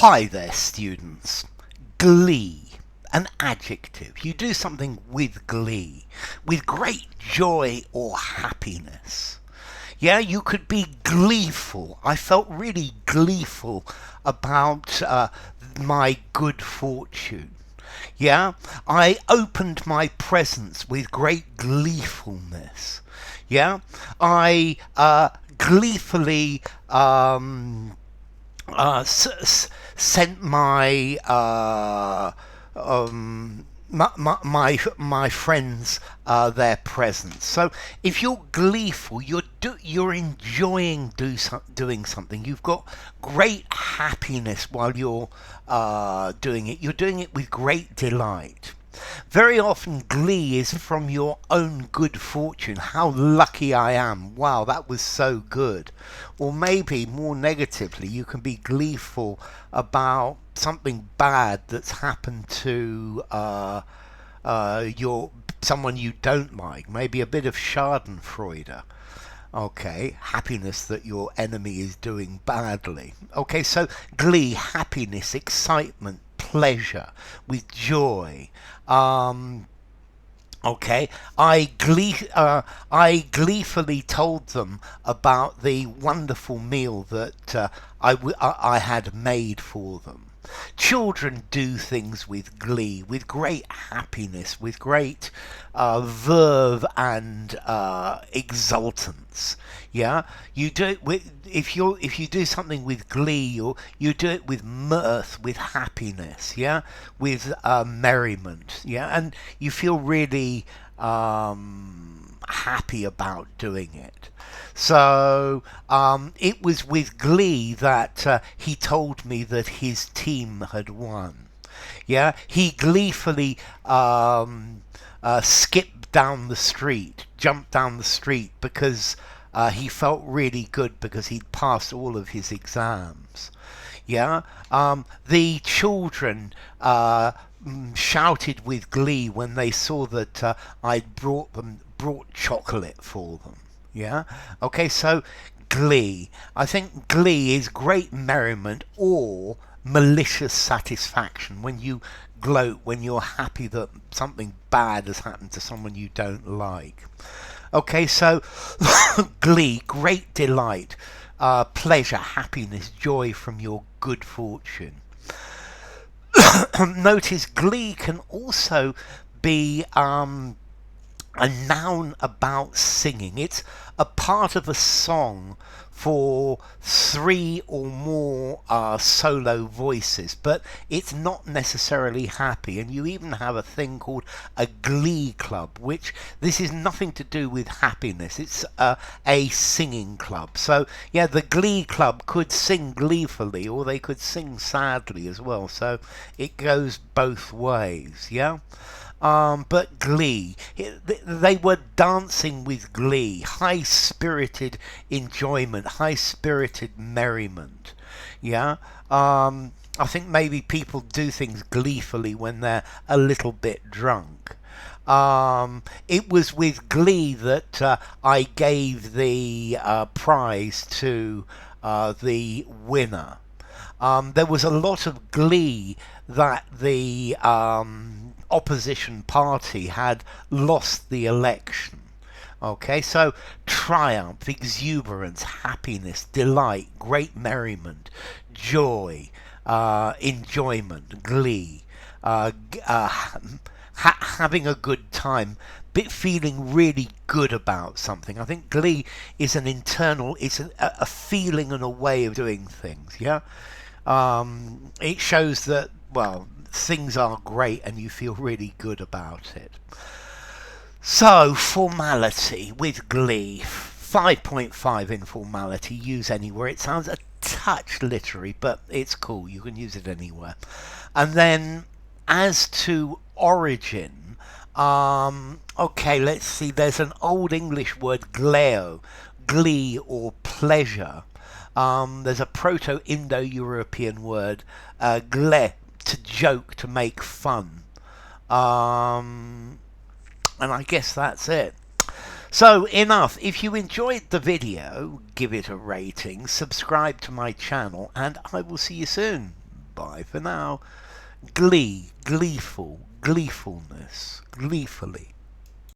Hi there, students. Glee, an adjective. You do something with glee, with great joy or happiness. Yeah, you could be gleeful. I felt really gleeful about my good fortune. Yeah, I opened my presents with great gleefulness. Yeah, I gleefully sent my friends their presents. So if you're gleeful, you're enjoying doing something. You've got great happiness while you're doing it. You're doing it with great delight. Very often, glee is from your own good fortune. How lucky I am. Wow, that was so good. Or maybe, more negatively, you can be gleeful about something bad that's happened to someone you don't like. Maybe a bit of schadenfreude. Okay, happiness that your enemy is doing badly. Okay, so glee, happiness, excitement, pleasure, with joy. Okay, I gleefully told them about the wonderful meal that I had made for them. Children do things with glee, with great happiness, with great verve and exultance. Yeah, you do it with if you do something with glee, or you do it with mirth, with happiness. Yeah, with merriment. Yeah, and you feel really happy about doing it. So it was with glee that he told me that his team had won. Yeah, he gleefully skipped down the street, jumped down the street because he felt really good because he'd passed all of his exams. Yeah, the children shouted with glee when they saw that I'd brought chocolate for them. Yeah. Okay. So glee. I think glee is great merriment or malicious satisfaction when you gloat, when you're happy that something bad has happened to someone you don't like. Okay. So glee, great delight, pleasure, happiness, joy from your good fortune. Notice glee can also be a noun about singing. It's a part of a song for three or more solo voices, but it's not necessarily happy. And you even have a thing called a glee club, which this is nothing to do with happiness. It's a singing club. So yeah, the glee club could sing gleefully, or they could sing sadly as well. So it goes both ways. Yeah. But glee, they were dancing with glee, high-spirited enjoyment, high-spirited merriment. Yeah. I think maybe people do things gleefully when they're a little bit drunk. It was with glee that I gave the prize to the winner. There was a lot of glee that the opposition party had lost the election. Okay, so triumph, exuberance, happiness, delight, great merriment, joy, enjoyment, glee, having a good time, feeling really good about something. I think glee is an internal, it's a feeling and a way of doing things. Yeah, it shows that, well, things are great and you feel really good about it. So, formality with glee. 5.5 informality, use anywhere. It sounds a touch literary, but it's cool. You can use it anywhere. And then, as to origin, okay, let's see. There's an Old English word, gleo, glee or pleasure. There's a Proto-Indo-European word, gle, to joke, to make fun. And I guess that's it. So enough. If you enjoyed the video, give it a rating, subscribe to my channel, and I will see you soon. by. For now, glee, gleeful, gleefulness, gleefully.